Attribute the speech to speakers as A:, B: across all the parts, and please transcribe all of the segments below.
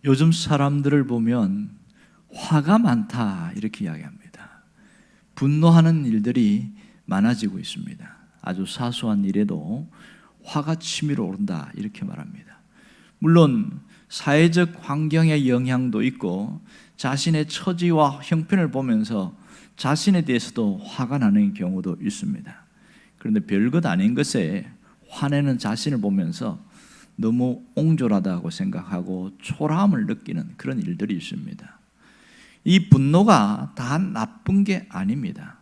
A: 요즘 사람들을 보면 화가 많다 이렇게 이야기합니다. 분노하는 일들이 많아지고 있습니다. 아주 사소한 일에도 화가 치밀어 오른다 이렇게 말합니다. 물론 사회적 환경의 영향도 있고 자신의 처지와 형편을 보면서 자신에 대해서도 화가 나는 경우도 있습니다. 그런데 별것 아닌 것에 화내는 자신을 보면서 너무 옹졸하다고 생각하고 초라함을 느끼는 그런 일들이 있습니다. 이 분노가 다 나쁜 게 아닙니다.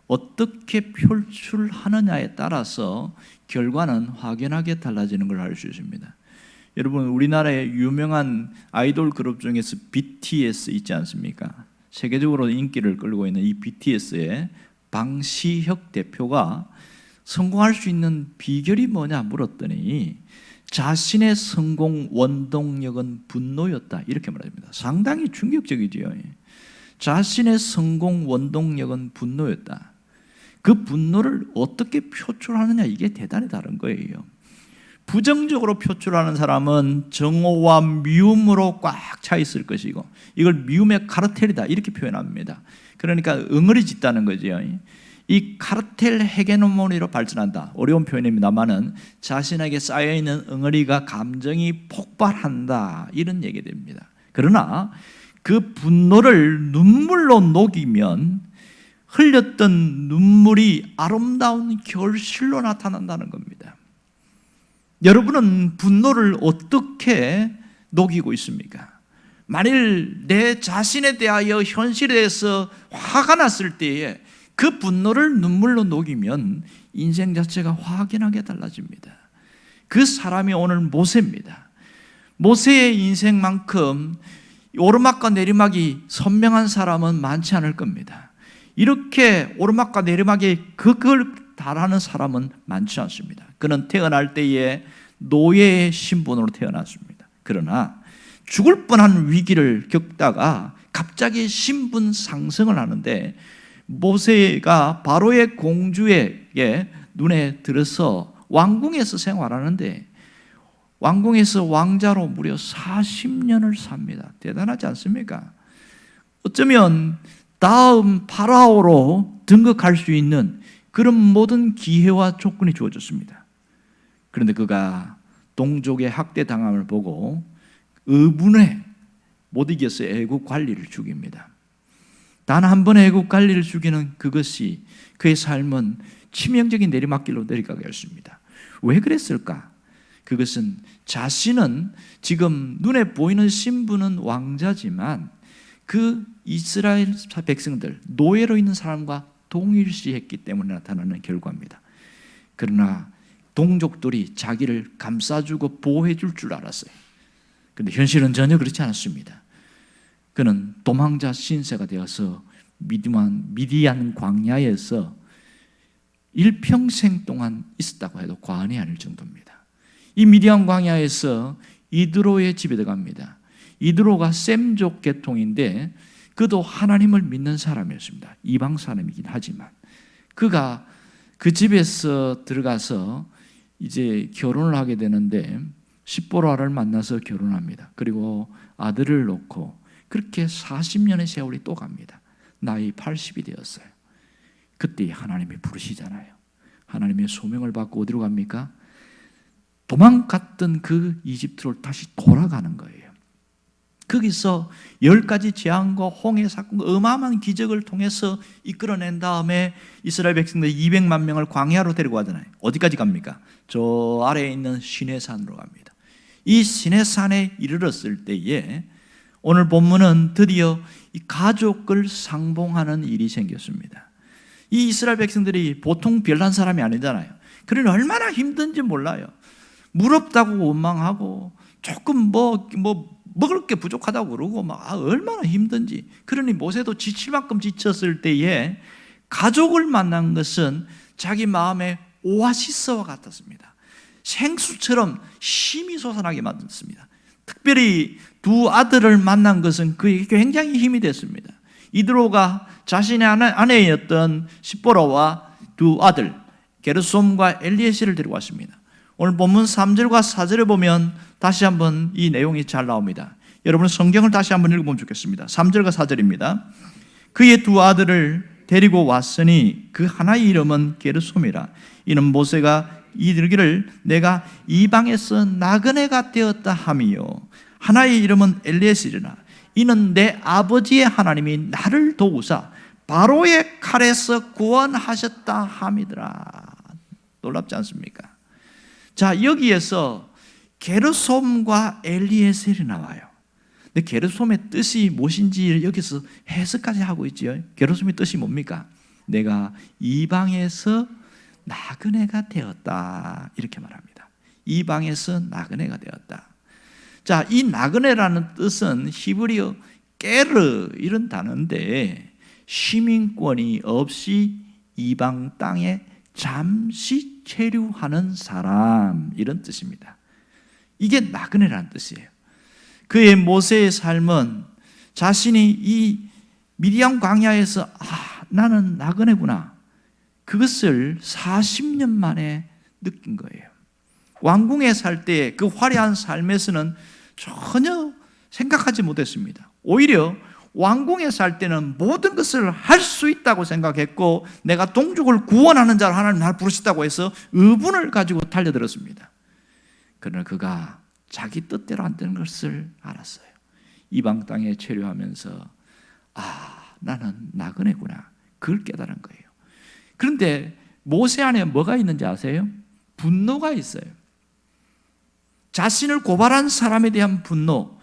A: 어떻게 표출하느냐에 따라서 결과는 확연하게 달라지는 걸 알 수 있습니다. 여러분, 우리나라의 유명한 아이돌 그룹 중에서 BTS 있지 않습니까? 세계적으로 인기를 끌고 있는 이 BTS의 방시혁 대표가 성공할 수 있는 비결이 뭐냐 물었더니 자신의 성공 원동력은 분노였다 이렇게 말합니다. 상당히 충격적이지요. 자신의 성공 원동력은 분노였다. 그 분노를 어떻게 표출하느냐 이게 대단히 다른 거예요. 부정적으로 표출하는 사람은 정오와 미움으로 꽉 차 있을 것이고 이걸 미움의 카르텔이다 이렇게 표현합니다. 그러니까 응어리 짓다는 거죠. 이 카르텔 헤게모니로 발전한다. 어려운 표현입니다만은 자신에게 쌓여있는 응어리가 감정이 폭발한다 이런 얘기 됩니다. 그러나 그 분노를 눈물로 녹이면 흘렸던 눈물이 아름다운 결실로 나타난다는 겁니다. 여러분은 분노를 어떻게 녹이고 있습니까? 만일 내 자신에 대하여 현실에 대해서 화가 났을 때에 그 분노를 눈물로 녹이면 인생 자체가 확연하게 달라집니다. 그 사람이 오늘 모세입니다. 모세의 인생만큼 오르막과 내리막이 선명한 사람은 많지 않을 겁니다. 이렇게 오르막과 내리막에 그걸 달하는 사람은 많지 않습니다. 그는 태어날 때에 노예의 신분으로 태어났습니다. 그러나 죽을 뻔한 위기를 겪다가 갑자기 신분 상승을 하는데 모세가 바로의 공주에게 눈에 들어서 왕궁에서 생활하는데 왕궁에서 왕자로 무려 40년을 삽니다. 대단하지 않습니까? 어쩌면 다음 파라오로 등극할 수 있는 그런 모든 기회와 조건이 주어졌습니다. 그런데 그가 동족의 학대당함을 보고 의분에 못 이겨서 애국 관리를 죽입니다. 단 한 번의 애국 관리를 죽이는 그것이 그의 삶은 치명적인 내리막길로 내려가게 했습니다. 왜 그랬을까? 그것은 자신은 지금 눈에 보이는 신분은 왕자지만 그 이스라엘 백성들, 노예로 있는 사람과 동일시했기 때문에 나타나는 결과입니다. 그러나 동족들이 자기를 감싸주고 보호해 줄 줄 알았어요. 그런데 현실은 전혀 그렇지 않았습니다. 그는 도망자 신세가 되어서 미디안 광야에서 일평생 동안 있었다고 해도 과언이 아닐 정도입니다. 이 미디안 광야에서 이드로의 집에 들어갑니다. 이드로가 셈족 계통인데 그도 하나님을 믿는 사람이었습니다. 이방 사람이긴 하지만 그가 그 집에서 들어가서 이제 결혼을 하게 되는데 십보라를 만나서 결혼합니다. 그리고 아들을 놓고 그렇게 40년의 세월이 또 갑니다. 나이 80이 되었어요. 그때 하나님이 부르시잖아요. 하나님의 소명을 받고 어디로 갑니까? 도망갔던 그 이집트로 다시 돌아가는 거예요. 거기서 10가지 재앙과 홍해 사건, 어마어마한 기적을 통해서 이끌어낸 다음에 이스라엘 백성들 200만 명을 광야로 데리고 가잖아요. 어디까지 갑니까? 저 아래에 있는 시내산으로 갑니다. 이 시내산에 이르렀을 때에 오늘 본문은 드디어 이 가족을 상봉하는 일이 생겼습니다. 이 이스라엘 백성들이 보통 별난 사람이 아니잖아요. 그러니 얼마나 힘든지 몰라요. 무럽다고 원망하고 조금 먹을 게 부족하다고 그러고 얼마나 힘든지. 그러니 모세도 지칠 만큼 지쳤을 때에 가족을 만난 것은 자기 마음의 오아시스와 같았습니다. 생수처럼 힘이 솟아나게 만들었습니다. 특별히 두 아들을 만난 것은 그에게 굉장히 힘이 됐습니다. 이드로가 자신의 아내였던 십보라와 두 아들 게르솜과 엘리에셀을 데리고 왔습니다. 오늘 본문 3절과 4절에 보면 다시 한번 이 내용이 잘 나옵니다. 여러분 성경을 다시 한번 읽어보면 좋겠습니다. 3절과 4절입니다. 그의 두 아들을 데리고 왔으니 그 하나의 이름은 게르솜이라. 이는 모세가 이르기를 내가 이방에서 나그네가 되었다 함이요 하나의 이름은 엘리에셀이라. 이는 내 아버지의 하나님이 나를 도우사 바로의 칼에서 구원하셨다 함이더라. 놀랍지 않습니까? 자, 여기에서 게르솜과 엘리에셀이 나와요. 근데 게르솜의 뜻이 무엇인지 여기서 해석까지 하고 있죠. 게르솜의 뜻이 뭡니까? 내가 이방에서 나그네가 되었다, 이렇게 말합니다. 이방에서 나그네가 되었다. 자, 이 나그네라는 뜻은 히브리어 깨르 이런 단어인데 시민권이 없이 이방 땅에 잠시 체류하는 사람, 이런 뜻입니다. 이게 나그네라는 뜻이에요. 그의 모세의 삶은 자신이 이 미디안 광야에서 나는 나그네구나, 그것을 40년 만에 느낀 거예요. 왕궁에 살 때 그 화려한 삶에서는 전혀 생각하지 못했습니다. 오히려 왕궁에 살 때는 모든 것을 할 수 있다고 생각했고 내가 동족을 구원하는 자로 하나님 나를 부르셨다고 해서 의분을 가지고 달려들었습니다. 그러나 그가 자기 뜻대로 안 되는 것을 알았어요. 이방 땅에 체류하면서 나는 나그네구나, 그걸 깨달은 거예요. 그런데 모세 안에 뭐가 있는지 아세요? 분노가 있어요. 자신을 고발한 사람에 대한 분노,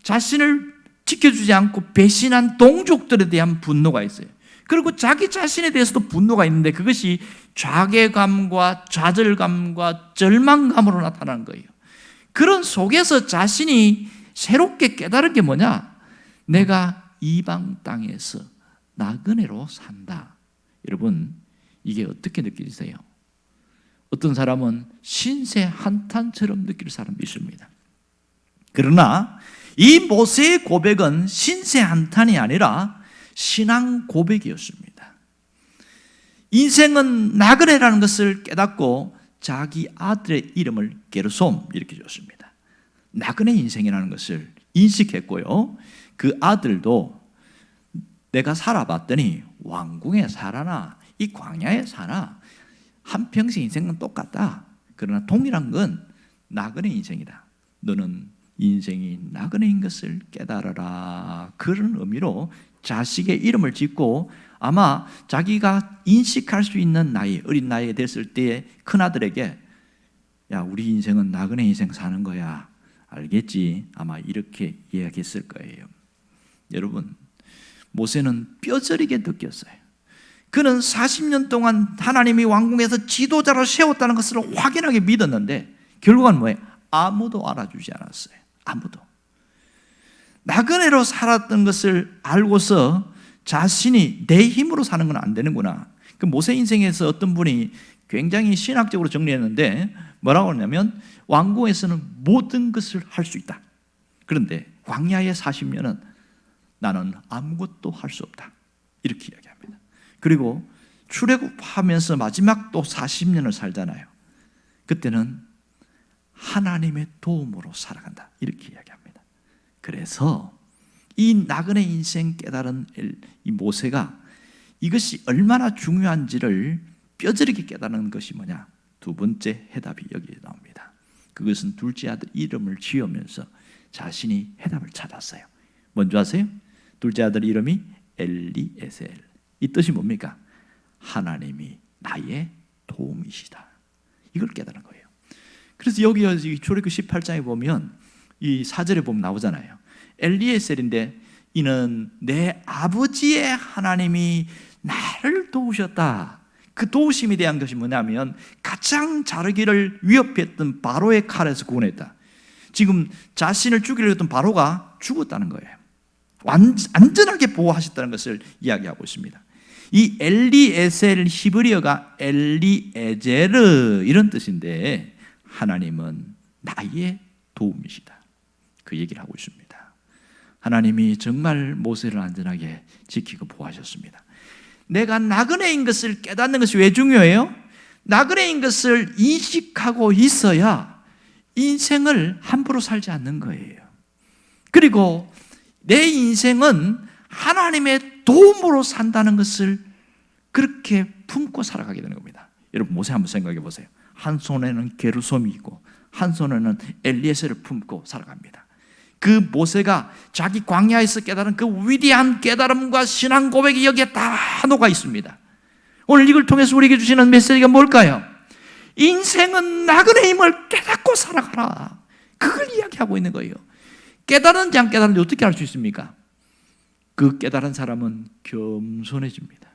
A: 자신을 지켜주지 않고 배신한 동족들에 대한 분노가 있어요. 그리고 자기 자신에 대해서도 분노가 있는데 그것이 좌괴감과 좌절감과 절망감으로 나타나는 거예요. 그런 속에서 자신이 새롭게 깨달은 게 뭐냐? 내가 이방 땅에서 나그네로 산다. 여러분, 이게 어떻게 느껴지세요? 어떤 사람은 신세 한탄처럼 느낄 사람도 있습니다. 그러나 이 모세의 고백은 신세 한탄이 아니라 신앙 고백이었습니다. 인생은 나그네라는 것을 깨닫고 자기 아들의 이름을 게르솜 이렇게 줬습니다. 나그네 인생이라는 것을 인식했고요. 그 아들도 내가 살아봤더니 왕궁에 살아나 이 광야에 사나 한평생 인생은 똑같다. 그러나 동일한 건 나그네 인생이다. 너는 인생이 나그네인 것을 깨달아라. 그런 의미로 자식의 이름을 짓고 아마 자기가 인식할 수 있는 나이, 어린 나이에 됐을 때 큰아들에게 야, 우리 인생은 나그네 인생 사는 거야. 알겠지? 아마 이렇게 이야기했을 거예요. 여러분, 모세는 뼈저리게 느꼈어요. 그는 40년 동안 하나님이 왕궁에서 지도자로 세웠다는 것을 확연하게 믿었는데 결국은 뭐예요? 아무도 알아주지 않았어요. 아무도. 나그네로 살았던 것을 알고서 자신이 내 힘으로 사는 건 안 되는구나. 그 모세 인생에서 어떤 분이 굉장히 신학적으로 정리했는데 뭐라고 하냐면 왕궁에서는 모든 것을 할 수 있다. 그런데 광야의 40년은 나는 아무것도 할 수 없다. 이렇게 이야기합니다. 그리고 출애굽하면서 마지막 또 40년을 살잖아요. 그때는 하나님의 도움으로 살아간다. 이렇게 이야기합니다. 그래서 이 나그네 인생 깨달은 이 모세가 이것이 얼마나 중요한지를 뼈저리게 깨달은 것이 뭐냐? 두 번째 해답이 여기에 나옵니다. 그것은 둘째 아들 이름을 지으면서 자신이 해답을 찾았어요. 뭔지 아세요? 둘째 아들 이름이 엘리에셀. 이 뜻이 뭡니까? 하나님이 나의 도움이시다. 이걸 깨달은 거예요. 그래서 여기 출애굽 18장에 보면 이 4절에 보면 나오잖아요. 엘리에셀인데 이는 내 아버지의 하나님이 나를 도우셨다. 그 도우심에 대한 것이 뭐냐면 가장 자르기를 위협했던 바로의 칼에서 구원했다. 지금 자신을 죽이려 했던 바로가 죽었다는 거예요. 안전하게 보호하셨다는 것을 이야기하고 있습니다. 이 엘리에셀 히브리어가 엘리에제르 이런 뜻인데 하나님은 나의 도움이시다. 그 얘기를 하고 있습니다. 하나님이 정말 모세를 안전하게 지키고 보호하셨습니다. 내가 나그네인 것을 깨닫는 것이 왜 중요해요? 나그네인 것을 인식하고 있어야 인생을 함부로 살지 않는 거예요. 그리고 내 인생은 하나님의 도움으로 산다는 것을 그렇게 품고 살아가게 되는 겁니다. 여러분 모세 한번 생각해 보세요. 한 손에는 게르솜이 있고 한 손에는 엘리에셀을 품고 살아갑니다. 그 모세가 자기 광야에서 깨달은 그 위대한 깨달음과 신앙 고백이 여기에 다 녹아 있습니다. 오늘 이걸 통해서 우리에게 주시는 메시지가 뭘까요? 인생은 나그네 힘을 깨닫고 살아가라. 그걸 이야기하고 있는 거예요. 깨달은지 안 깨달은지 어떻게 알 수 있습니까? 그 깨달은 사람은 겸손해집니다.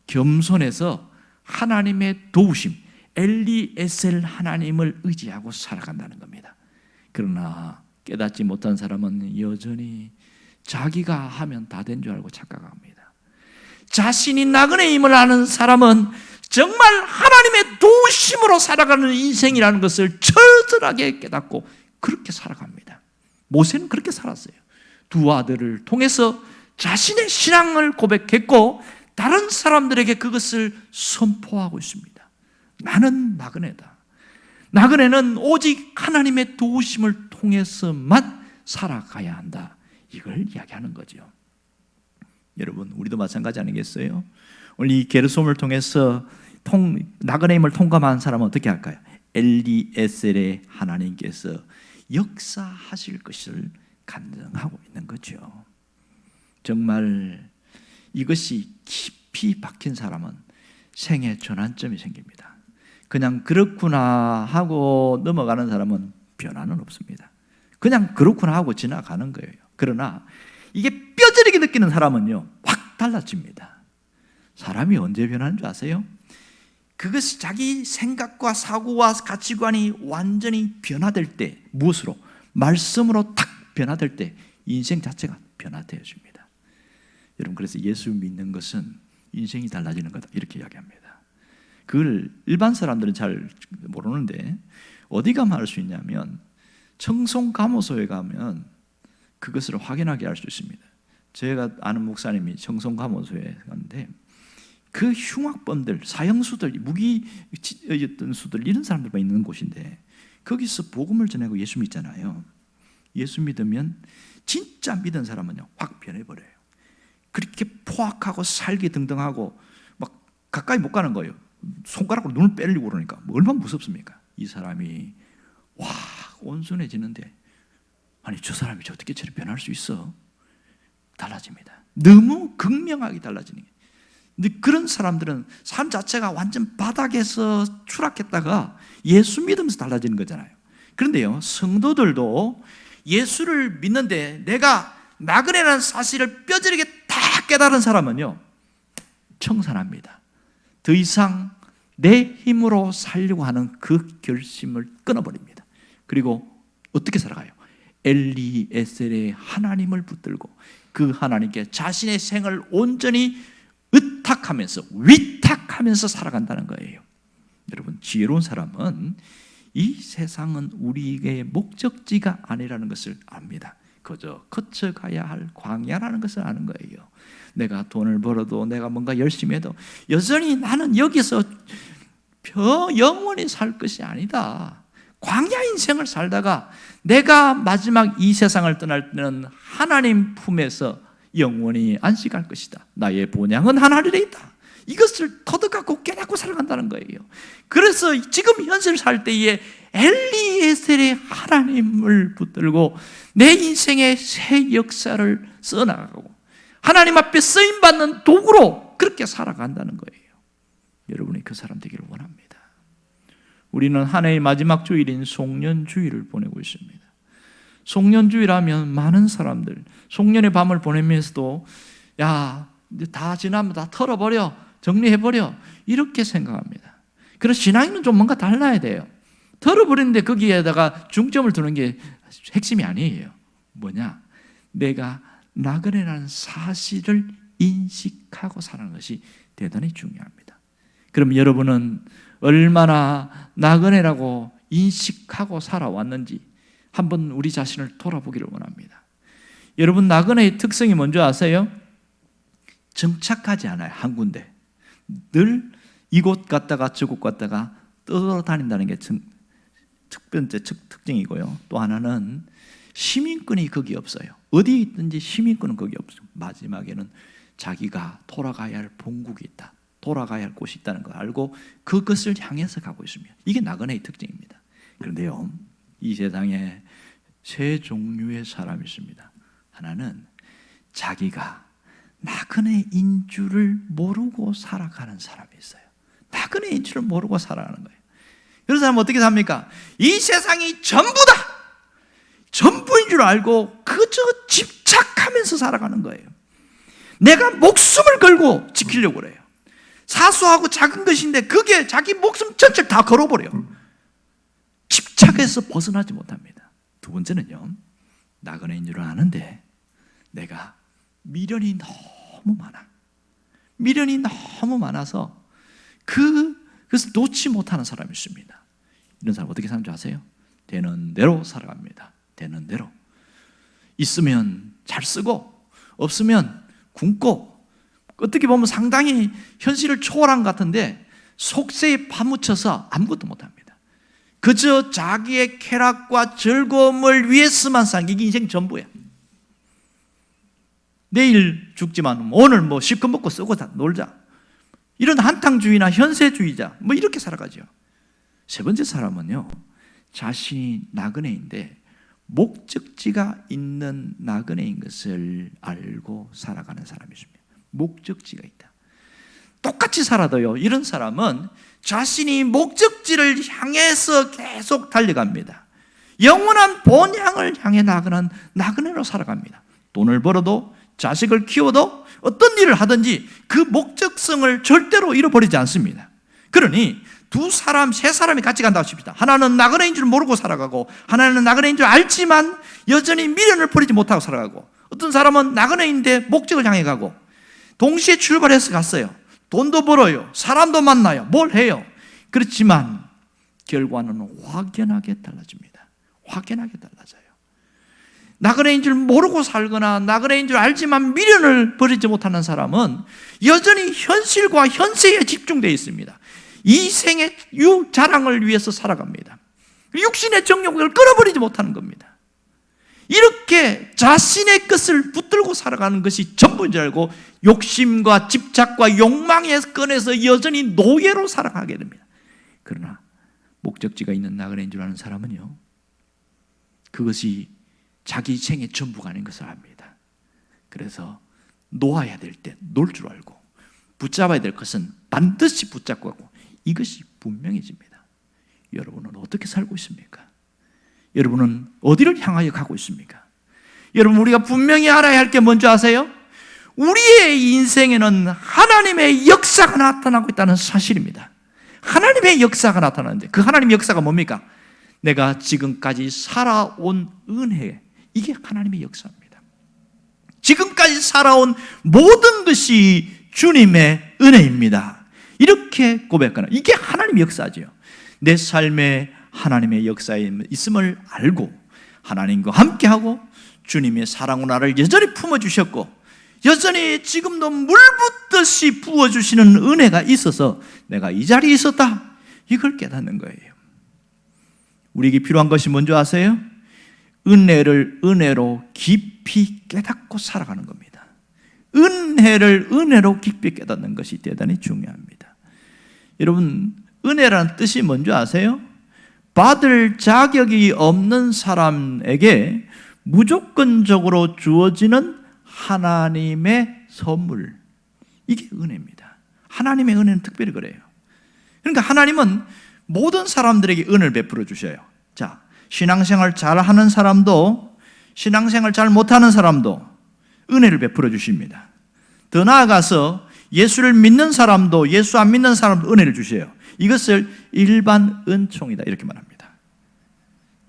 A: 겸손해서 하나님의 도우심, 엘리에셀 하나님을 의지하고 살아간다는 겁니다. 그러나 깨닫지 못한 사람은 여전히 자기가 하면 다 된 줄 알고 착각합니다. 자신이 나그네 힘을 아는 사람은 정말 하나님의 도우심으로 살아가는 인생이라는 것을 철저하게 깨닫고 그렇게 살아갑니다. 모세는 그렇게 살았어요. 두 아들을 통해서 자신의 신앙을 고백했고 다른 사람들에게 그것을 선포하고 있습니다. 나는 나그네다. 나그네는 오직 하나님의 도우심을 통해서만 살아가야 한다. 이걸 이야기하는 거죠. 여러분 우리도 마찬가지 아니겠어요? 오늘 이 게르솜을 통해서 나그네 힘을 통감한 사람은 어떻게 할까요? 엘리에셀의 하나님께서 역사하실 것을 간증하고 있는 거죠. 정말 이것이 깊이 박힌 사람은 생애 전환점이 생깁니다. 그냥 그렇구나 하고 넘어가는 사람은 변화는 없습니다. 그냥 그렇구나 하고 지나가는 거예요. 그러나 이게 뼈저리게 느끼는 사람은요 확 달라집니다. 사람이 언제 변하는 줄 아세요? 그것이 자기 생각과 사고와 가치관이 완전히 변화될 때, 무엇으로? 말씀으로 탁 변화될 때 인생 자체가 변화되어집니다. 여러분 그래서 예수 믿는 것은 인생이 달라지는 거다 이렇게 이야기합니다. 그걸 일반 사람들은 잘 모르는데 어디 가면 알 수 있냐면 청송감호소에 가면 그것을 확인하게 할 수 있습니다. 제가 아는 목사님이 청송감호소에 갔는데 그 흉악범들, 사형수들, 무기였던 수들 이런 사람들만 있는 곳인데 거기서 복음을 전하고 예수 믿잖아요. 예수 믿으면 진짜 믿은 사람은요 확 변해버려요. 그렇게 포악하고 살기등등하고 막 가까이 못 가는 거예요. 손가락으로 눈을 빼려고 그러니까 얼마나 무섭습니까? 이 사람이 와 온순해지는데 아니 저 사람이 어떻게 저렇게 변할 수 있어? 달라집니다. 너무 극명하게 달라지는 거예요. 근데 그런 사람들은 삶 자체가 완전 바닥에서 추락했다가 예수 믿으면서 달라지는 거잖아요. 그런데요 성도들도 예수를 믿는데 내가 나그네라는 사실을 뼈저리게 다 깨달은 사람은요 청산합니다. 더 이상 내 힘으로 살려고 하는 그 결심을 끊어버립니다. 그리고 어떻게 살아가요? 엘리에셀의 하나님을 붙들고 그 하나님께 자신의 생을 온전히 의탁하면서 위탁하면서 살아간다는 거예요. 여러분 지혜로운 사람은 이 세상은 우리에게 목적지가 아니라는 것을 압니다. 그저 거쳐가야 할 광야라는 것을 아는 거예요. 내가 돈을 벌어도 내가 뭔가 열심히 해도 여전히 나는 여기서 영원히 살 것이 아니다. 광야 인생을 살다가 내가 마지막 이 세상을 떠날 때는 하나님 품에서 영원히 안식할 것이다. 나의 본향은 하늘에 있다. 이것을 터득하고 깨닫고 살아간다는 거예요. 그래서 지금 현세를 살 때에 엘리에셀의 하나님을 붙들고 내 인생의 새 역사를 써나가고 하나님 앞에 쓰임받는 도구로 그렇게 살아간다는 거예요. 여러분이 그 사람 되기를 원합니다. 우리는 한 해의 마지막 주일인 송년주일을 보내고 있습니다. 송년주일하면 많은 사람들 송년의 밤을 보내면서도 야, 다 지나면 다 털어버려, 정리해버려 이렇게 생각합니다. 그래서 신앙은 좀 뭔가 달라야 돼요. 털어버리는데 거기에다가 중점을 두는 게 핵심이 아니에요. 뭐냐? 내가 나그네라는 사실을 인식하고 사는 것이 대단히 중요합니다. 그럼 여러분은 얼마나 나그네라고 인식하고 살아왔는지 한번 우리 자신을 돌아보기를 원합니다. 여러분 나그네의 특성이 뭔지 아세요? 정착하지 않아요. 한 군데 늘 이곳 갔다가 저곳 갔다가 떠돌아다닌다는 게 첫 번째 특징이고요. 또 하나는 시민권이 거기 없어요. 어디에 있든지 시민권은 거기 없어요. 마지막에는 자기가 돌아가야 할 본국이 있다, 돌아가야 할 곳이 있다는 걸 알고 그것을 향해서 가고 있습니다. 이게 나그네의 특징입니다. 그런데요, 이 세상에 세 종류의 사람이 있습니다. 하나는 자기가 나그네인 줄을 모르고 살아가는 사람이 있어요. 나그네인 줄을 모르고 살아가는 거예요. 그런 사람은 어떻게 삽니까? 이 세상이 전부다, 전부인 줄 알고 그저 집착하면서 살아가는 거예요. 내가 목숨을 걸고 지키려고 그래요. 사소하고 작은 것인데 그게 자기 목숨 전체를 다 걸어버려요. 집착해서 벗어나지 못합니다. 두 번째는요, 나그네인 줄은 아는데 내가 미련이 너무 많아. 미련이 너무 많아서 그래서 놓지 못하는 사람이 있습니다. 이런 사람 어떻게 사는 줄 아세요? 되는 대로 살아갑니다. 되는 대로. 있으면 잘 쓰고 없으면 굶고, 어떻게 보면 상당히 현실을 초월한 것 같은데 속세에 파묻혀서 아무것도 못합니다. 그저 자기의 쾌락과 즐거움을 위해서만 사는 게 인생 전부야. 내일 죽지만 오늘 뭐 실컷 먹고 쓰고 놀자, 이런 한탕주의나 현세주의자 이렇게 살아가죠. 세 번째 사람은요, 자신이 나그네인데 목적지가 있는 나그네인 것을 알고 살아가는 사람이십니다. 목적지가 있다. 똑같이 살아도요, 이런 사람은 자신이 목적지를 향해서 계속 달려갑니다. 영원한 본향을 향해 나가는 나그네로 살아갑니다. 돈을 벌어도 자식을 키워도 어떤 일을 하든지 그 목적성을 절대로 잃어버리지 않습니다. 그러니 두 사람, 세 사람이 같이 간다고 칩시다. 하나는 나그네인 줄 모르고 살아가고, 하나는 나그네인 줄 알지만 여전히 미련을 버리지 못하고 살아가고, 어떤 사람은 나그네인데 목적을 향해 가고, 동시에 출발해서 갔어요. 돈도 벌어요, 사람도 만나요, 뭘 해요. 그렇지만 결과는 확연하게 달라집니다. 확연하게 달라져요. 나그네인 줄 모르고 살거나 나그네인 줄 알지만 미련을 버리지 못하는 사람은 여전히 현실과 현세에 집중되어 있습니다. 이 생의 자랑을 위해서 살아갑니다. 육신의 정욕을 끊어버리지 못하는 겁니다. 이렇게 자신의 것을 붙들고 살아가는 것이 전부인 줄 알고 욕심과 집착과 욕망에 꺼내서 여전히 노예로 살아가게 됩니다. 그러나 목적지가 있는 나그네인 줄 아는 사람은요, 그것이 자기 생의 전부가 아닌 것을 압니다. 그래서 놓아야 될 때 놓을 줄 알고, 붙잡아야 될 것은 반드시 붙잡고 가고, 이것이 분명해집니다. 여러분은 어떻게 살고 있습니까? 여러분은 어디를 향하여 가고 있습니까? 여러분, 우리가 분명히 알아야 할 게 뭔지 아세요? 우리의 인생에는 하나님의 역사가 나타나고 있다는 사실입니다. 하나님의 역사가 나타나는데 그 하나님의 역사가 뭡니까? 내가 지금까지 살아온 은혜, 이게 하나님의 역사입니다. 지금까지 살아온 모든 것이 주님의 은혜입니다. 이렇게 고백하는, 이게 하나님의 역사죠. 내 삶에 하나님의 역사에 있음을 알고 하나님과 함께하고 주님의 사랑으로 나를 여전히 품어주셨고 여전히 지금도 물 붓듯이 부어주시는 은혜가 있어서 내가 이 자리에 있었다, 이걸 깨닫는 거예요. 우리에게 필요한 것이 뭔지 아세요? 은혜를 은혜로 깊이 깨닫고 살아가는 겁니다. 은혜를 은혜로 깊이 깨닫는 것이 대단히 중요합니다. 여러분, 은혜라는 뜻이 뭔지 아세요? 받을 자격이 없는 사람에게 무조건적으로 주어지는 하나님의 선물, 이게 은혜입니다. 하나님의 은혜는 특별히 그래요. 그러니까 하나님은 모든 사람들에게 은혜를 베풀어 주셔요. 자, 신앙생활 잘하는 사람도 신앙생활 잘 못하는 사람도 은혜를 베풀어 주십니다. 더 나아가서 예수를 믿는 사람도 예수 안 믿는 사람도 은혜를 주셔요. 이것을 일반 은총이다, 이렇게 말합니다.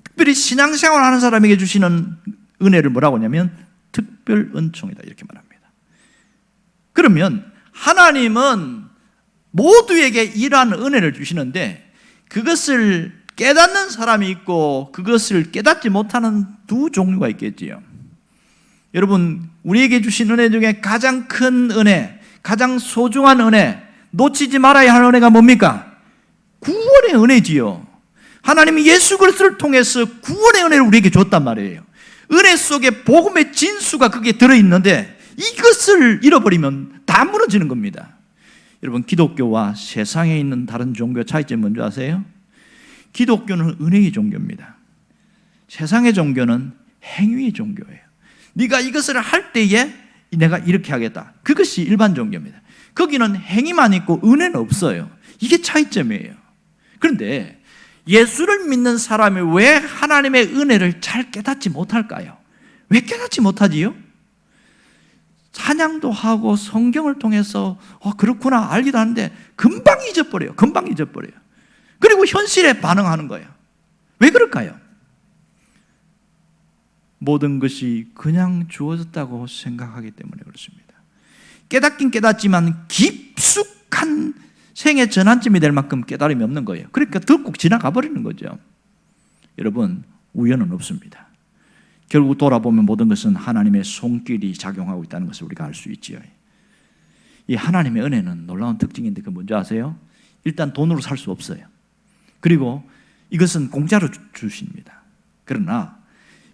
A: 특별히 신앙생활 하는 사람에게 주시는 은혜를 뭐라고 하냐면 특별 은총이다, 이렇게 말합니다. 그러면 하나님은 모두에게 이러한 은혜를 주시는데 그것을 깨닫는 사람이 있고 그것을 깨닫지 못하는 두 종류가 있겠지요. 여러분, 우리에게 주신 은혜 중에 가장 큰 은혜, 가장 소중한 은혜, 놓치지 말아야 할 은혜가 뭡니까? 구원의 은혜지요. 하나님이 예수 그리스도를 통해서 구원의 은혜를 우리에게 줬단 말이에요. 은혜 속에 복음의 진수가 그게 들어있는데 이것을 잃어버리면 다 무너지는 겁니다. 여러분, 기독교와 세상에 있는 다른 종교 차이점이 뭔지 아세요? 기독교는 은혜의 종교입니다. 세상의 종교는 행위의 종교예요. 네가 이것을 할 때에 내가 이렇게 하겠다. 그것이 일반 종교입니다. 거기는 행위만 있고 은혜는 없어요. 이게 차이점이에요. 그런데 예수를 믿는 사람이 왜 하나님의 은혜를 잘 깨닫지 못할까요? 왜 깨닫지 못하지요? 찬양도 하고 성경을 통해서 그렇구나 알기도 하는데 금방 잊어버려요. 금방 잊어버려요. 그리고 현실에 반응하는 거예요. 왜 그럴까요? 모든 것이 그냥 주어졌다고 생각하기 때문에 그렇습니다. 깨닫긴 깨닫지만 깊숙한 생의 전환점이 될 만큼 깨달음이 없는 거예요. 그러니까 덜컥 지나가 버리는 거죠. 여러분, 우연은 없습니다. 결국 돌아보면 모든 것은 하나님의 손길이 작용하고 있다는 것을 우리가 알 수 있지요. 이 하나님의 은혜는 놀라운 특징인데 그건 뭔지 아세요? 일단 돈으로 살 수 없어요. 그리고 이것은 공짜로 주십니다. 그러나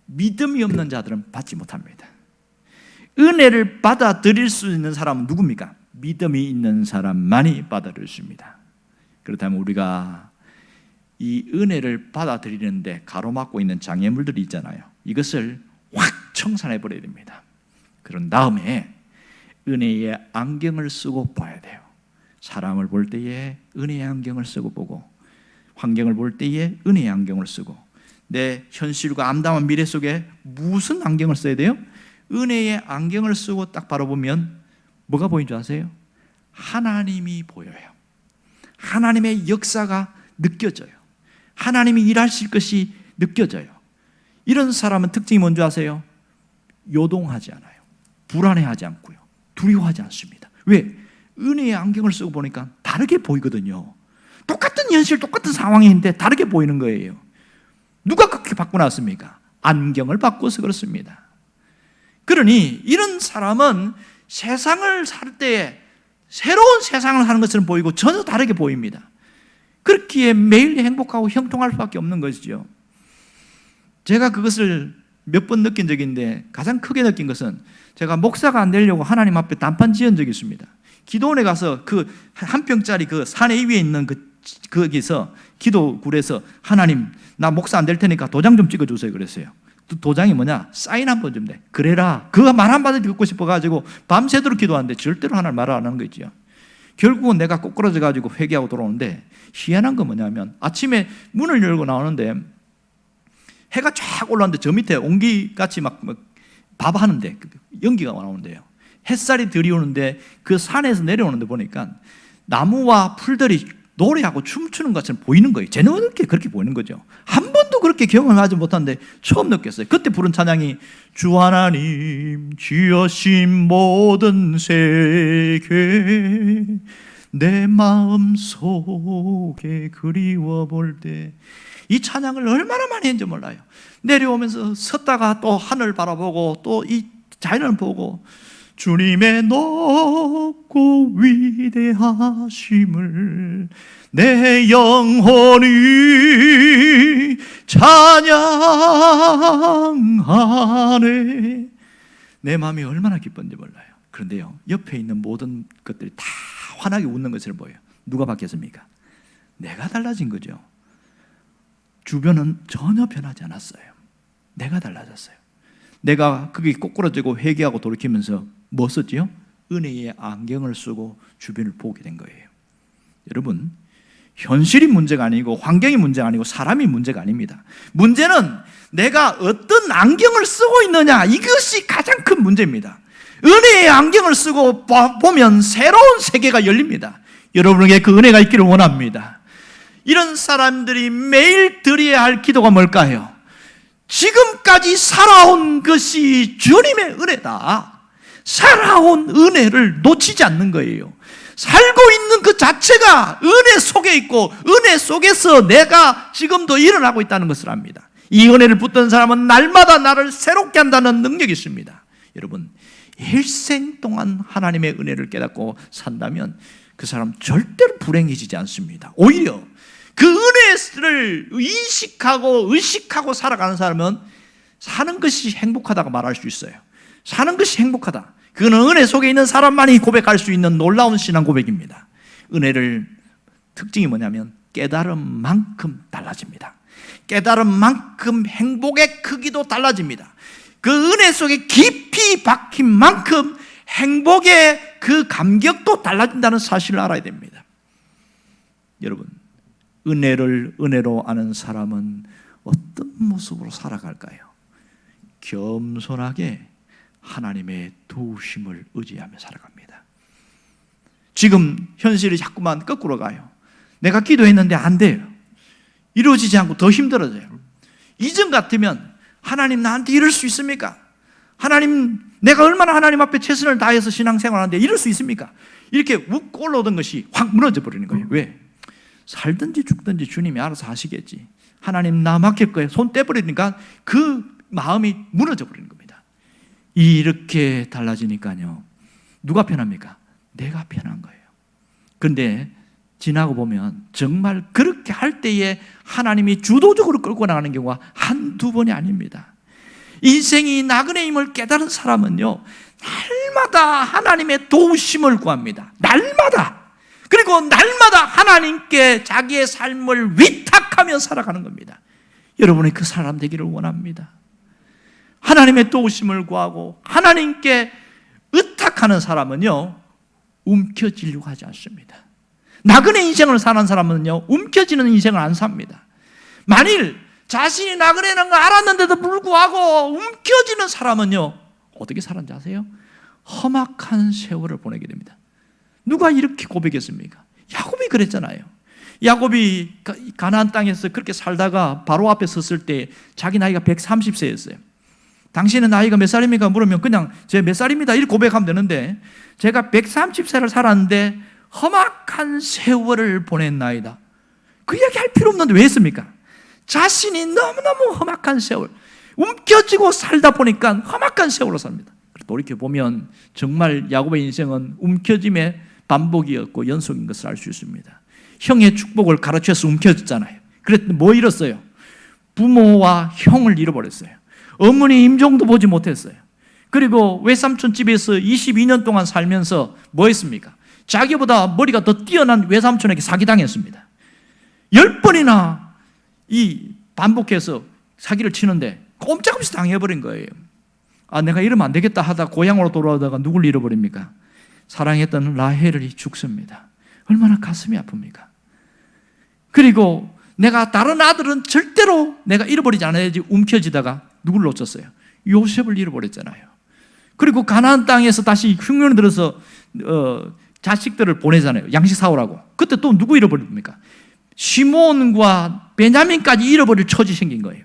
A: 믿음이 없는 자들은 받지 못합니다. 은혜를 받아들일 수 있는 사람은 누굽니까? 믿음이 있는 사람만이 받아들일 수 있습니다. 그렇다면 우리가 이 은혜를 받아들이는데 가로막고 있는 장애물들이 있잖아요. 이것을 확 청산해 버려야 됩니다. 그런 다음에 은혜의 안경을 쓰고 봐야 돼요. 사람을 볼 때에 은혜의 안경을 쓰고 보고, 환경을 볼 때에 은혜의 안경을 쓰고, 내 현실과 암담한 미래 속에 무슨 안경을 써야 돼요? 은혜의 안경을 쓰고 딱 바라보면 뭐가 보이는 줄 아세요? 하나님이 보여요. 하나님의 역사가 느껴져요. 하나님이 일하실 것이 느껴져요. 이런 사람은 특징이 뭔지 아세요? 요동하지 않아요. 불안해하지 않고요. 두려워하지 않습니다. 왜? 은혜의 안경을 쓰고 보니까 다르게 보이거든요. 똑같은 현실, 똑같은 상황인데 다르게 보이는 거예요. 누가 그렇게 바꿔놨습니까? 안경을 바꿔서 그렇습니다. 그러니 이런 사람은 세상을 살 때에 새로운 세상을 사는 것처럼 보이고 전혀 다르게 보입니다. 그렇기에 매일 행복하고 형통할 수밖에 없는 것이죠. 제가 그것을 몇 번 느낀 적이 있는데 가장 크게 느낀 것은 제가 목사가 안 되려고 하나님 앞에 단판 지은 적이 있습니다. 기도원에 가서 그 한 평짜리 그 산에 위에 있는 거기서 기도굴에서 하나님 나 목사 안 될 테니까 도장 좀 찍어주세요 그랬어요. 도장이 뭐냐? 사인 한 번 좀 돼. 그래라. 그거 말 한마디 듣고 싶어가지고 밤새도록 기도하는데 절대로 하나님 말을 안 하는 거 있죠. 결국은 내가 꼬꾸라져가지고 회개하고 돌아오는데 희한한 건 뭐냐면 아침에 문을 열고 나오는데 해가 쫙 올라오는데 저 밑에 옹기같이 막 밥 하는데 연기가 나오는데요. 햇살이 들이오는데 그 산에서 내려오는데 보니까 나무와 풀들이 노래하고 춤추는 것처럼 보이는 거예요. 제 눈에 그렇게 보이는 거죠. 한 번도 그렇게 경험을 하지 못한데 처음 느꼈어요. 그때 부른 찬양이 주 하나님 지으신 모든 세계 내 마음속에 그리워 볼 때, 이 찬양을 얼마나 많이 했는지 몰라요. 내려오면서 섰다가 또 하늘 바라보고 또 이 자연을 보고 주님의 높고 위대하심을 내 영혼이 찬양하네. 내 마음이 얼마나 기쁜지 몰라요. 그런데요, 옆에 있는 모든 것들이 다 환하게 웃는 것을 보여요. 누가 바뀌었습니까? 내가 달라진 거죠. 주변은 전혀 변하지 않았어요. 내가 달라졌어요. 내가 그게 꼬꾸라지고 회개하고 돌이키면서 뭐 썼지요? 은혜의 안경을 쓰고 주변을 보게 된 거예요. 여러분, 현실이 문제가 아니고 환경이 문제가 아니고 사람이 문제가 아닙니다. 문제는 내가 어떤 안경을 쓰고 있느냐, 이것이 가장 큰 문제입니다. 은혜의 안경을 쓰고 보면 새로운 세계가 열립니다. 여러분에게 그 은혜가 있기를 원합니다. 이런 사람들이 매일 드려야 할 기도가 뭘까요? 지금까지 살아온 것이 주님의 은혜다. 살아온 은혜를 놓치지 않는 거예요. 살고 있는 그 자체가 은혜 속에 있고 은혜 속에서 내가 지금도 일어나고 있다는 것을 압니다. 이 은혜를 붙든 사람은 날마다 나를 새롭게 한다는 능력이 있습니다. 여러분, 일생 동안 하나님의 은혜를 깨닫고 산다면 그 사람 절대로 불행해지지 않습니다. 오히려 그 은혜를 인식하고 의식하고 살아가는 사람은 사는 것이 행복하다고 말할 수 있어요. 사는 것이 행복하다. 그건 은혜 속에 있는 사람만이 고백할 수 있는 놀라운 신앙 고백입니다. 은혜를 특징이 뭐냐면 깨달은 만큼 달라집니다. 깨달은 만큼 행복의 크기도 달라집니다. 그 은혜 속에 깊이 박힌 만큼 행복의 그 감격도 달라진다는 사실을 알아야 됩니다. 여러분, 은혜를 은혜로 아는 사람은 어떤 모습으로 살아갈까요? 겸손하게 하나님의 도우심을 의지하며 살아갑니다. 지금 현실이 자꾸만 거꾸로 가요. 내가 기도했는데 안 돼요. 이루어지지 않고 더 힘들어져요. 이전 같으면 하나님 나한테 이럴 수 있습니까? 하나님, 내가 얼마나 하나님 앞에 최선을 다해서 신앙생활하는데 이럴 수 있습니까? 이렇게 웃고 올라오던 것이 확 무너져 버리는 거예요. 왜? 살든지 죽든지 주님이 알아서 하시겠지. 하나님 나 맡길 거예요. 손 떼버리니까 그 마음이 무너져 버리는 겁니다. 이렇게 달라지니까요, 누가 편합니까? 내가 편한 거예요. 그런데 지나고 보면 정말 그렇게 할 때에 하나님이 주도적으로 끌고 나가는 경우가 한두 번이 아닙니다. 인생이 나그네임을 깨달은 사람은요, 날마다 하나님의 도우심을 구합니다. 날마다. 그리고 날마다 하나님께 자기의 삶을 위탁하며 살아가는 겁니다. 여러분이 그 사람 되기를 원합니다. 하나님의 도우심을 구하고 하나님께 의탁하는 사람은요, 움켜쥐려고 하지 않습니다. 나그네 인생을 사는 사람은요, 움켜지는 인생을 안 삽니다. 만일 자신이 나그네라는 걸 알았는데도 불구하고 움켜지는 사람은요, 어떻게 살았는지 아세요? 험악한 세월을 보내게 됩니다. 누가 이렇게 고백했습니까? 야곱이 그랬잖아요. 야곱이 가나안 땅에서 그렇게 살다가 바로 앞에 섰을 때 자기 나이가 130세였어요. 당신의 나이가 몇 살입니까? 물으면 그냥 제 몇 살입니다 이렇게 고백하면 되는데, 제가 130세를 살았는데 험악한 세월을 보냈나이다. 그 이야기 할 필요 없는데 왜 했습니까? 자신이 너무너무 험악한 세월, 움켜쥐고 살다 보니까 험악한 세월로 삽니다. 돌이켜보면 정말 야곱의 인생은 움켜짐의 반복이었고 연속인 것을 알 수 있습니다. 형의 축복을 가르쳐서 움켜졌잖아요. 그랬더니 뭐 잃었어요? 부모와 형을 잃어버렸어요. 어머니 임종도 보지 못했어요. 그리고 외삼촌 집에서 22년 동안 살면서 뭐 했습니까? 자기보다 머리가 더 뛰어난 외삼촌에게 사기당했습니다. 10번이나 이 반복해서 사기를 치는데 꼼짝없이 당해버린 거예요. 아, 내가 이러면 안 되겠다 하다 고향으로 돌아오다가 누굴 잃어버립니까? 사랑했던 라헬이 죽습니다. 얼마나 가슴이 아픕니까? 그리고 내가 다른 아들은 절대로 내가 잃어버리지 않아야지 움켜지다가 누굴 놓쳤어요? 요셉을 잃어버렸잖아요. 그리고 가나안 땅에서 다시 흉년이 들어서 자식들을 보내잖아요. 양식 사오라고. 그때 또 누구 잃어버립니까? 시몬과 베냐민까지 잃어버릴 처지 생긴 거예요.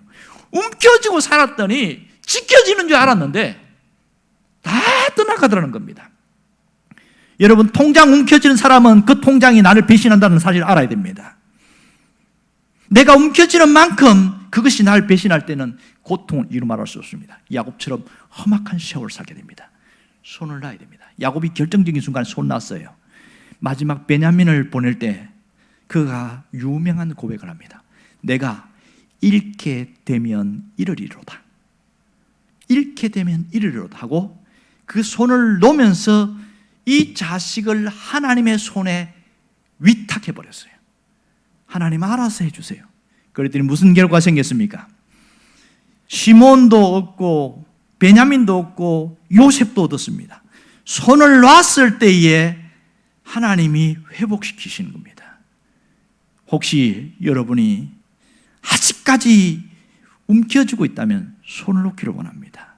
A: 움켜쥐고 살았더니 지켜지는 줄 알았는데 다 떠나가더라는 겁니다. 여러분, 통장 움켜쥐는 사람은 그 통장이 나를 배신한다는 사실을 알아야 됩니다. 내가 움켜쥐는 만큼 그것이 나를 배신할 때는 고통을 이루 말할 수 없습니다. 야곱처럼 험악한 세월을 살게 됩니다. 손을 놔야 됩니다. 야곱이 결정적인 순간에 손 놨어요. 마지막 베냐민을 보낼 때 그가 유명한 고백을 합니다. 내가 잃게 되면 이르리로다. 잃게 되면 이르리로다 하고 그 손을 놓으면서 이 자식을 하나님의 손에 위탁해버렸어요. 하나님 알아서 해주세요. 그랬더니 무슨 결과가 생겼습니까? 시몬도 얻고 베냐민도 얻고 요셉도 얻었습니다. 손을 놨을 때에 하나님이 회복시키시는 겁니다. 혹시 여러분이 아직까지 움켜쥐고 있다면 손을 놓기를 원합니다.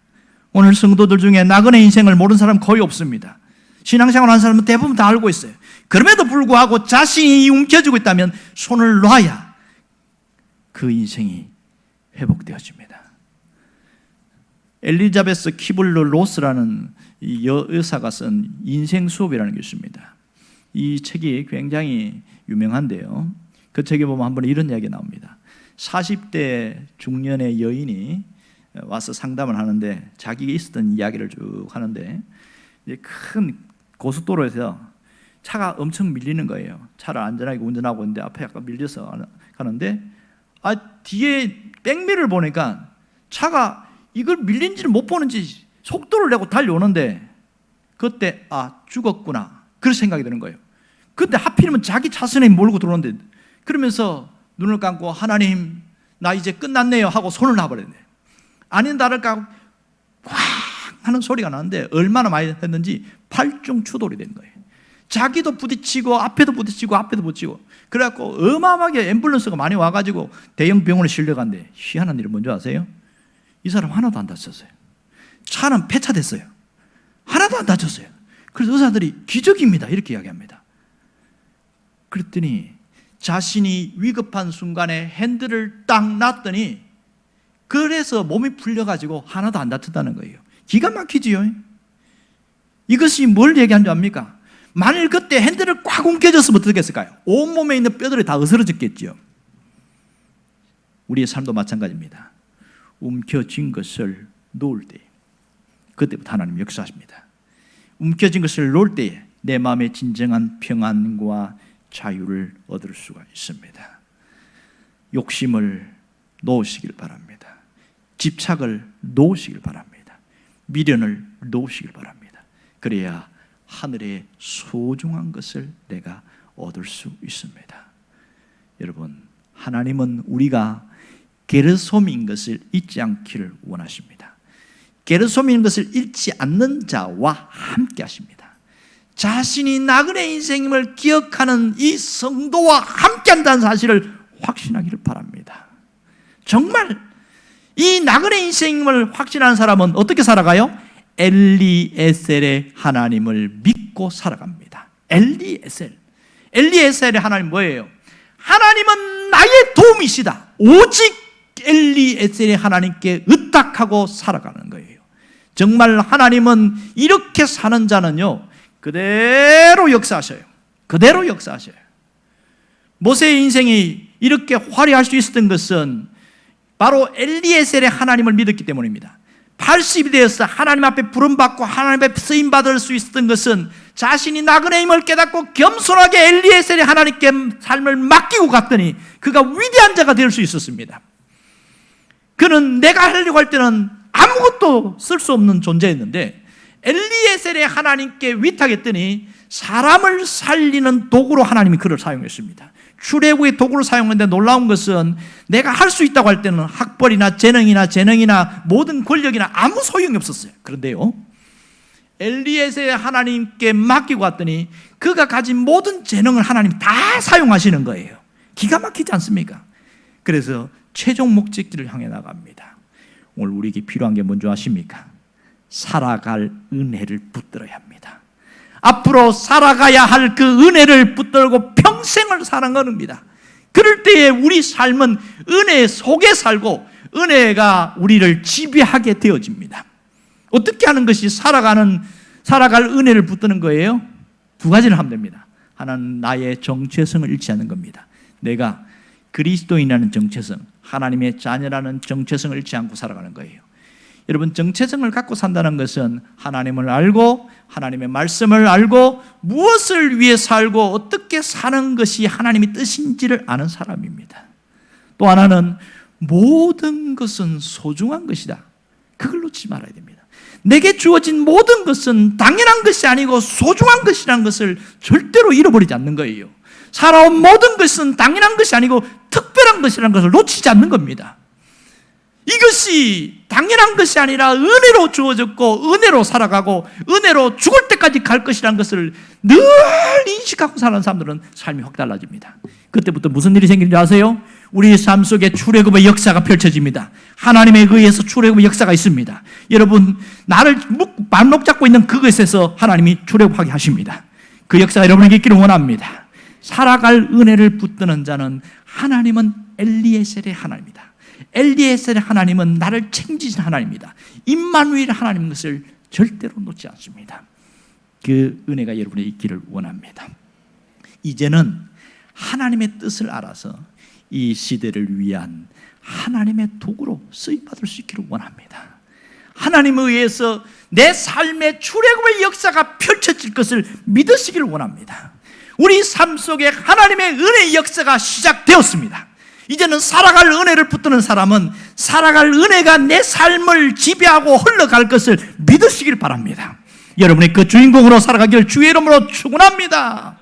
A: 오늘 성도들 중에 나그네 인생을 모르는 사람 거의 없습니다. 신앙생활 하는 사람은 대부분 다 알고 있어요. 그럼에도 불구하고 자신이 움켜쥐고 있다면 손을 놔야 그 인생이 회복되어집니다. 엘리자베스 키블러 로스라는 이 여사가 쓴 인생 수업이라는 게 있습니다. 이 책이 굉장히 유명한데요. 그 책에 보면 한번 이런 이야기가 나옵니다. 40대 중년의 여인이 와서 상담을 하는데 자기가 있었던 이야기를 쭉 하는데, 이제 큰 고속도로에서 차가 엄청 밀리는 거예요. 차를 안전하게 운전하고 있는데 앞에 약간 밀려서 가는데 뒤에 백미를 보니까 차가 이걸 밀린지를 못 보는지 속도를 내고 달려오는데 그때 죽었구나 그런 생각이 드는 거예요. 그때 하필이면 자기 차선에 몰고 들어오는데 그러면서 눈을 감고 하나님 나 이제 끝났네요 하고 손을 놔버렸네. 아닌 다를까 꽉 하는 소리가 나는데 얼마나 많이 했는지 팔중추돌이 된 거예요. 자기도 부딪히고 앞에도 부딪히고 앞에도 부딪히고 그래갖고 어마어마하게 앰뷸런스가 많이 와가지고 대형 병원에 실려간대. 희한한 일은 뭔지 아세요? 이 사람 하나도 안 다쳤어요. 차는 폐차됐어요. 하나도 안 다쳤어요. 그래서 의사들이 기적입니다 이렇게 이야기합니다. 그랬더니 자신이 위급한 순간에 핸들을 딱 놨더니 그래서 몸이 풀려가지고 하나도 안 다쳤다는 거예요. 기가 막히지요. 이것이 뭘 얘기하는 줄 압니까? 만일 그때 핸들을 꽉 움켜졌으면 어떻게 했을까요? 온몸에 있는 뼈들이 다 으스러졌겠죠. 우리의 삶도 마찬가지입니다. 움켜쥔 것을 놓을 때 그때부터 하나님 역사하십니다. 움켜진 것을 놓을 때에 내 마음의 진정한 평안과 자유를 얻을 수가 있습니다. 욕심을 놓으시길 바랍니다. 집착을 놓으시길 바랍니다. 미련을 놓으시길 바랍니다. 그래야 하늘의 소중한 것을 내가 얻을 수 있습니다. 여러분, 하나님은 우리가 게르솜인 것을 잊지 않기를 원하십니다. 게르솜인 것을 잃지 않는 자와 함께 하십니다. 자신이 나그네 인생임을 기억하는 이 성도와 함께 한다는 사실을 확신하기를 바랍니다. 정말 이 나그네 인생임을 확신하는 사람은 어떻게 살아가요? 엘리에셀의 하나님을 믿고 살아갑니다. 엘리에셀의 하나님 뭐예요? 하나님은 나의 도움이시다. 오직 엘리에셀의 하나님께 의탁하고 살아가는 거예요. 정말 하나님은 이렇게 사는 자는요 그대로 역사하셔요. 그대로 역사하셔요. 모세의 인생이 이렇게 화려할 수 있었던 것은 바로 엘리에셀의 하나님을 믿었기 때문입니다. 80이 되어서 하나님 앞에 부름받고 하나님 앞에 쓰임받을 수 있었던 것은 자신이 나그네임을 깨닫고 겸손하게 엘리에셀의 하나님께 삶을 맡기고 갔더니 그가 위대한 자가 될 수 있었습니다. 그는 내가 하려고 할 때는 아무것도 쓸 수 없는 존재였는데 엘리에셀의 하나님께 위탁했더니 사람을 살리는 도구로 하나님이 그를 사용했습니다. 출애굽의 도구를 사용했는데 놀라운 것은 내가 할 수 있다고 할 때는 학벌이나 재능이나 모든 권력이나 아무 소용이 없었어요. 그런데요 엘리에셀의 하나님께 맡기고 왔더니 그가 가진 모든 재능을 하나님 다 사용하시는 거예요. 기가 막히지 않습니까? 그래서 최종 목적지를 향해 나갑니다. 오늘 우리에게 필요한 게 뭔지 아십니까? 살아갈 은혜를 붙들어야 합니다. 앞으로 살아가야 할 그 은혜를 붙들고 평생을 살아가는 겁니다. 그럴 때에 우리 삶은 은혜 속에 살고 은혜가 우리를 지배하게 되어집니다. 어떻게 하는 것이 살아갈 은혜를 붙드는 거예요? 두 가지를 하면 됩니다. 하나는 나의 정체성을 잃지 않는 겁니다. 내가 그리스도인이라는 정체성, 하나님의 자녀라는 정체성을 잃지 않고 살아가는 거예요. 여러분, 정체성을 갖고 산다는 것은 하나님을 알고 하나님의 말씀을 알고 무엇을 위해 살고 어떻게 사는 것이 하나님의 뜻인지를 아는 사람입니다. 또 하나는 모든 것은 소중한 것이다. 그걸 놓치지 말아야 됩니다. 내게 주어진 모든 것은 당연한 것이 아니고 소중한 것이라는 것을 절대로 잃어버리지 않는 거예요. 살아온 모든 것은 당연한 것이 아니고 특별한 것이라는 것을 놓치지 않는 겁니다. 이것이 당연한 것이 아니라 은혜로 주어졌고 은혜로 살아가고 은혜로 죽을 때까지 갈 것이라는 것을 늘 인식하고 사는 사람들은 삶이 확 달라집니다. 그때부터 무슨 일이 생기는지 아세요? 우리 삶 속에 출애굽의 역사가 펼쳐집니다. 하나님에 의해서 출애굽의 역사가 있습니다. 여러분, 나를 발목 잡고 있는 그것에서 하나님이 출애굽하게 하십니다. 그 역사가 여러분에게 있기를 원합니다. 살아갈 은혜를 붙드는 자는 하나님은 엘리에셀의 하나님이다. 엘리에셀의 하나님은 나를 책임지신 하나님입니다. 임마누엘 하나님인 것을 절대로 놓지 않습니다. 그 은혜가 여러분에 있기를 원합니다. 이제는 하나님의 뜻을 알아서 이 시대를 위한 하나님의 도구로 쓰임받을 수 있기를 원합니다. 하나님에 의해서 내 삶의 출애굽의 역사가 펼쳐질 것을 믿으시기를 원합니다. 우리 삶 속에 하나님의 은혜의 역사가 시작되었습니다. 이제는 살아갈 은혜를 붙드는 사람은 살아갈 은혜가 내 삶을 지배하고 흘러갈 것을 믿으시길 바랍니다. 여러분이 그 주인공으로 살아가길 주의 이름으로 축원합니다.